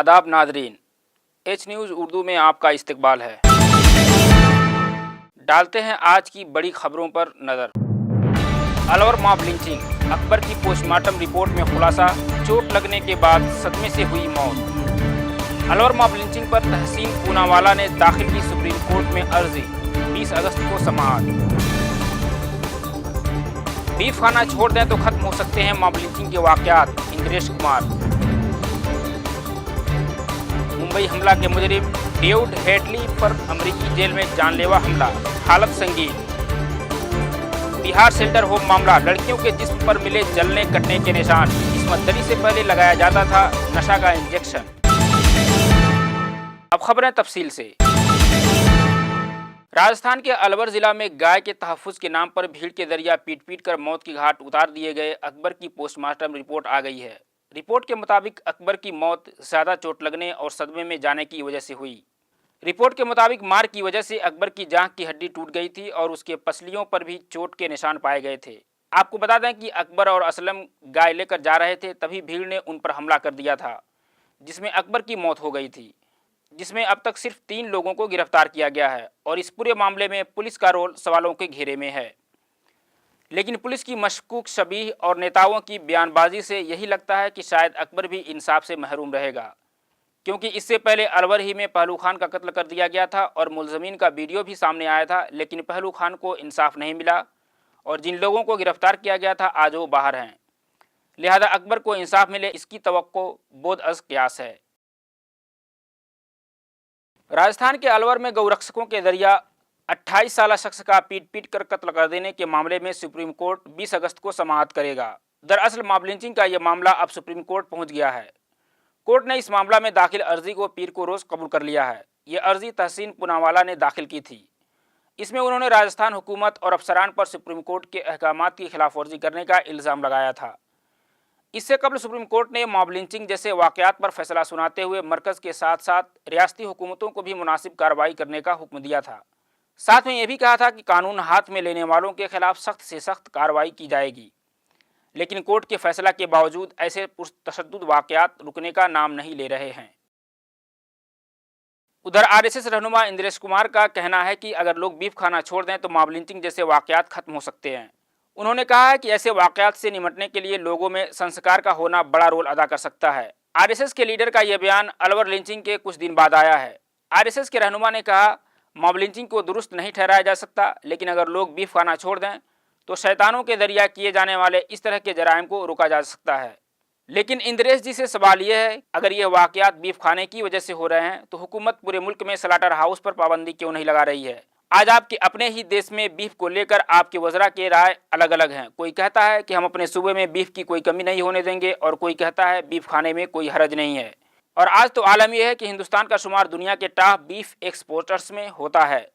आदाब नाजरीन, H news Urdu में आपका इस्तकबाल है। डालते हैं आज की बड़ी खबरों पर नज़र। अलवर मॉब लिंचिंग, अकबर की पोस्टमार्टम रिपोर्ट में खुलासा, चोट लगने के बाद सदमे से हुई मौत। अलवर मॉब लिंचिंग पर तहसीन पूनावाला ने दाखिल की सुप्रीम कोर्ट में अर्जी, 20 अगस्त को समाअत। बीफ खाना छोड़ दें तो खत्म हो सकते हैं मॉब लिंचिंग के वाकयात, इंद्रेश कुमार। मुंबई हमला के मुजरिम डेविड हेडली पर अमेरिकी जेल में जानलेवा हमला, हालत संगीन। बिहार शेल्टर होम मामला, लड़कियों के जिस्म पर मिले जलने कटने के निशान, इस्मत दरी से पहले लगाया जाता था नशा का इंजेक्शन। अब खबरें तफसील से। राजस्थान के अलवर जिला में गाय के तहफ्फुज के नाम पर भीड़ के दरिया पीट पीट कर मौत की घाट उतार दिए गए अकबर की पोस्टमार्टम रिपोर्ट आ गई है। रिपोर्ट के मुताबिक अकबर की मौत ज़्यादा चोट लगने और सदमे में जाने की वजह से हुई। रिपोर्ट के मुताबिक मार की वजह से अकबर की जांघ की हड्डी टूट गई थी और उसके पसलियों पर भी चोट के निशान पाए गए थे। आपको बता दें कि अकबर और असलम गाय लेकर जा रहे थे, तभी भीड़ ने उन पर हमला कर दिया था, जिसमें अकबर की मौत हो गई थी, जिसमें अब तक सिर्फ 3 लोगों को गिरफ्तार किया गया है और इस पूरे मामले में पुलिस का रोल सवालों के घेरे में है। लेकिन पुलिस की मशकूक शबीह और नेताओं की बयानबाजी से यही लगता है कि शायद अकबर भी इंसाफ से महरूम रहेगा, क्योंकि इससे पहले अलवर ही में पहलू खान का कत्ल कर दिया गया था और मुलजमीन का वीडियो भी सामने आया था, लेकिन पहलू खान को इंसाफ नहीं मिला और जिन लोगों को गिरफ्तार किया गया था आज वो बाहर हैं। लिहाजा अकबर को इंसाफ मिले, इसकी तवक्को बोध अज क्यास है। राजस्थान के अलवर में गौरक्षकों के जरिया 28 साला शख्स का पीट पीट कर कत्ल कर देने के मामले में सुप्रीम कोर्ट 20 अगस्त को समाअत करेगा। दरअसल मॉब लिंचिंग का यह मामला अब सुप्रीम कोर्ट पहुंच गया है। कोर्ट ने इस मामला में दाखिल अर्जी को पीर को रोज कबूल कर लिया है। ये अर्जी तहसीन पूनावाला ने दाखिल की थी। इसमें उन्होंने राजस्थान हुकूमत और अफसरान पर सुप्रीम कोर्ट के अहकामात की खिलाफवर्जी करने का इल्ज़ाम लगाया था। इससे कबल सुप्रीम कोर्ट ने मॉब लिंचिंग जैसे वाकयात पर फैसला सुनाते हुए मरकज़ के साथ साथ रियासती हुकूमतों को भी मुनासिब कार्रवाई करने का हुक्म दिया था। साथ में यह भी कहा था कि कानून हाथ में लेने वालों के खिलाफ सख्त से सख्त कार्रवाई की जाएगी। लेकिन कोर्ट के फैसला के बावजूद ऐसे पुरतशद्दुद वाकयात रुकने का नाम नहीं ले रहे हैं। उधर आरएसएस रहनुमा इंद्रेश कुमार का कहना है कि अगर लोग बीफ खाना छोड़ दें तो मॉब लिंचिंग जैसे वाकयात खत्म हो सकते हैं। उन्होंने कहा है कि ऐसे वाकयात से निपटने के लिए लोगों में संस्कार का होना बड़ा रोल अदा कर सकता है। आरएसएस के लीडर का यह बयान अलवर लिंचिंग के कुछ दिन बाद आया है। आरएसएस के रहनुमा ने कहा, मॉब लिंचिंग को दुरुस्त नहीं ठहराया जा सकता, लेकिन अगर लोग बीफ खाना छोड़ दें तो शैतानों के जरिया किए जाने वाले इस तरह के जराइम को रोका जा सकता है। लेकिन इंद्रेश जी से सवाल यह है, अगर ये वाकयात बीफ खाने की वजह से हो रहे हैं तो हुकूमत पूरे मुल्क में स्लाटर हाउस पर पाबंदी क्यों नहीं लगा रही है? आज आपके अपने ही देश में बीफ को लेकर आपके वज़रा के राय अलग अलग हैं। कोई कहता है कि हम अपने सूबे में बीफ की कोई कमी नहीं होने देंगे और कोई कहता है बीफ खाने में कोई हरज नहीं है। और आज तो आलम यह है कि हिंदुस्तान का शुमार दुनिया के टॉप बीफ एक्सपोर्टर्स में होता है।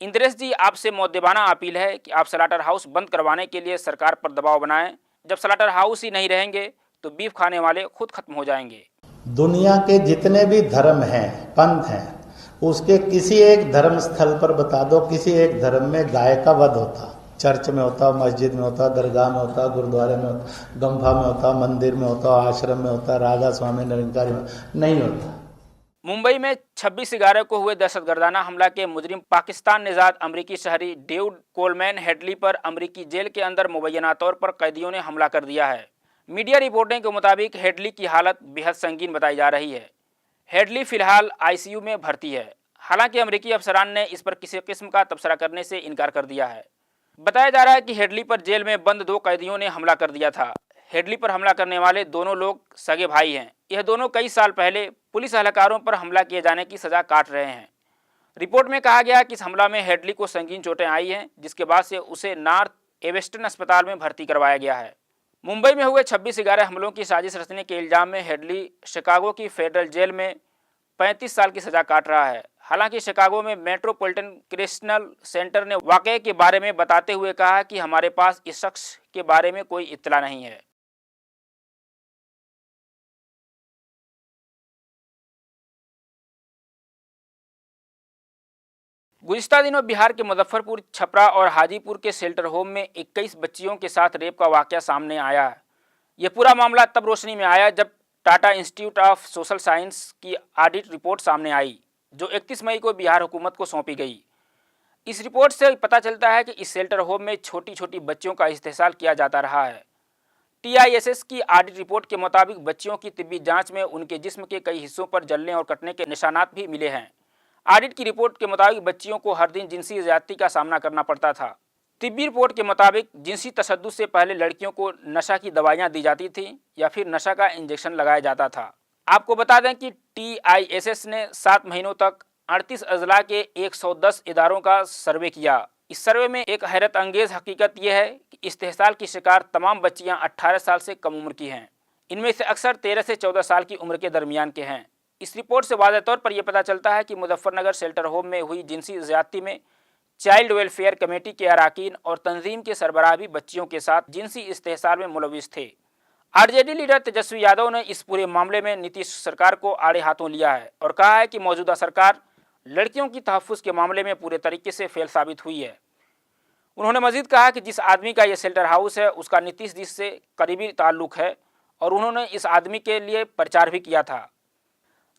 इंद्रेश जी, आपसे मुअद्दबाना अपील है कि आप स्लाटर हाउस बंद करवाने के लिए सरकार पर दबाव बनाएं। जब स्लाटर हाउस ही नहीं रहेंगे तो बीफ खाने वाले खुद खत्म हो जाएंगे। दुनिया के जितने भी धर्म हैं, पंथ हैं, उसके किसी एक धर्म स्थल पर बता दो, किसी एक धर्म में गाय का वध होता, चर्च में होता, मस्जिद में होता, दरगाह में होता, गुरुद्वारे में होता, गंफा में होता, मंदिर में होता, आश्रम में होता, राधा स्वामी निरंकारी में नहीं होता। मुंबई में 26/11 को हुए दहशतगर्दाना हमला के मुजरिम पाकिस्तान निजात अमरीकी शहरी डेविड कोलमैन हेडली पर अमरीकी जेल के अंदर मुबैना तौर पर कैदियों ने हमला कर दिया है। मीडिया रिपोर्टिंग के मुताबिक हेडली की हालत बेहद संगीन बताई जा रही है। हेडली फिलहाल आईसीयू में भर्ती है। हालांकि अमरीकी अफसरान ने इस पर किसी किस्म का तबसरा करने से इनकार कर दिया है। बताया जा रहा है कि हेडली पर जेल में बंद 2 कैदियों ने हमला कर दिया था। हेडली पर हमला करने वाले दोनों लोग सगे भाई हैं। यह दोनों कई साल पहले पुलिस एहलकारों पर हमला किए जाने की सजा काट रहे हैं। रिपोर्ट में कहा गया कि इस हमला में हेडली को संगीन चोटें आई हैं, जिसके बाद से उसे नॉर्थ एवेस्टन अस्पताल में भर्ती करवाया गया है। मुंबई में हुए 26/11 हमलों की साजिश रचने के इल्जाम में हेडली शिकागो की फेडरल जेल में 35 साल की सजा काट रहा है। हालांकि शिकागो में मेट्रोपॉलिटन क्रिस्टल सेंटर ने वाकये के बारे में बताते हुए कहा कि हमारे पास इस शख्स के बारे में कोई इत्तला नहीं है। गुज़िश्ता दिनों बिहार के मुजफ्फरपुर, छपरा और हाजीपुर के शेल्टर होम में 21 बच्चियों के साथ रेप का वाकया सामने आया है। यह पूरा मामला तब रोशनी में आया जब Tata institute of social science की ऑडिट रिपोर्ट सामने आई, जो 31 मई को बिहार हुकूमत को सौंपी गई। इस रिपोर्ट से पता चलता है कि इस शेल्टर होम में छोटी छोटी बच्चियों का इस्तेसाल किया जाता रहा है। TISS की ऑडिट रिपोर्ट के मुताबिक बच्चियों की तिब्बी जांच में उनके जिस्म के कई हिस्सों पर जलने और कटने के निशानात भी मिले हैं। ऑडिट की रिपोर्ट के मुताबिक बच्चियों को हर दिन जिनसी ज्यादती का सामना करना पड़ता था। तिब्बी रिपोर्ट के मुताबिक जिनसी तशद्दुद से पहले लड़कियों को नशा की दवाइयां दी जाती थीं या फिर नशा का इंजेक्शन लगाया जाता था। आपको बता दें कि TISS ने 7 महीनों तक 38 अजला के 110 इदारों का सर्वे किया। इस सर्वे में एक हैरत अंगेज हकीकत यह है कि इस्तेहसाल की शिकार तमाम बच्चियां 18 साल से कम उम्र की हैं। इनमें से अक्सर 13 से 14 साल की उम्र के दरमियान के हैं। इस रिपोर्ट से वाज़ेह तौर पर यह पता चलता है कि मुजफ्फरनगर शेल्टर होम में हुई जिनसी ज़्यादती में चाइल्ड वेलफेयर कमेटी के अराकीन और तंजीम के सरबराह भी बच्चियों के साथ जिनसी इस्तेहसाल में मुलविस थे। RJD लीडर तेजस्वी यादव ने इस पूरे मामले में नीतीश सरकार को आड़े हाथों लिया है और कहा है कि मौजूदा सरकार लड़कियों की तहफ़्फ़ुज़ के मामले में पूरे तरीके से फेल साबित हुई है। उन्होंने मजीद कहा कि जिस आदमी का यह शेल्टर हाउस है उसका नीतीश जी से करीबी ताल्लुक़ है और उन्होंने इस आदमी के लिए प्रचार भी किया था।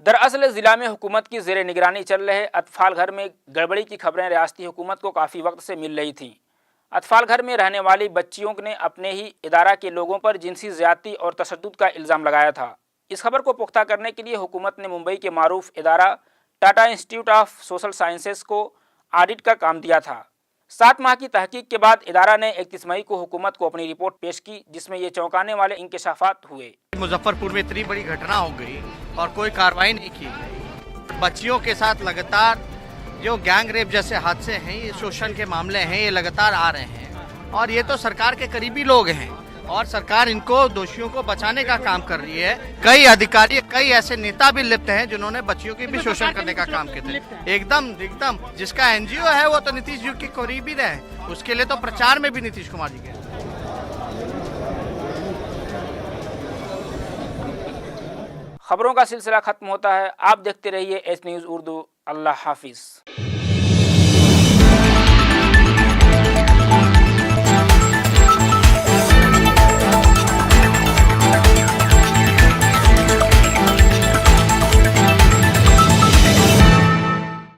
दरअसल ज़िला में हुकूमत की ज़ेर निगरानी चल रहे अतफाल घर में गड़बड़ी की खबरें रियासती हुकूमत को काफ़ी वक्त से मिल रही थीं। अतफाल घर में रहने वाली बच्चियों ने अपने ही इदारा के लोगों पर जिनसी ज़्यादती और तशद्दुद का इल्ज़ाम लगाया था। इस खबर को पुख्ता करने के लिए हुकूमत ने मुंबई के मारूफ इदारा Tata institute of social sciences को ऑडिट का काम दिया था। 7 माह की तहकीक के बाद इदारा ने 31 मई को हुकूमत को अपनी रिपोर्ट पेश की, जिसमें ये चौंकाने वाले इंकशाफात हुए। मुजफ्फरपुर में इतनी बड़ी घटना हो गई और कोई कार्रवाई नहीं की गई। बच्चियों के साथ लगातार जो गैंग रेप जैसे हादसे हैं, ये शोषण के मामले हैं, ये लगातार आ रहे हैं और ये तो सरकार के करीबी लोग हैं और सरकार इनको दोषियों को बचाने का काम कर रही है। कई अधिकारी, कई ऐसे नेता भी लिप्त हैं जिन्होंने बच्चियों की भी शोषण करने का काम किया था। एकदम जिसका NGO है वो तो नीतीश जी की करीबी रहे, उसके लिए तो प्रचार में भी नीतीश कुमार जी गए। खबरों का सिलसिला खत्म होता है। आप देखते रहिए H न्यूज़ उर्दू। अल्लाह हाफिज।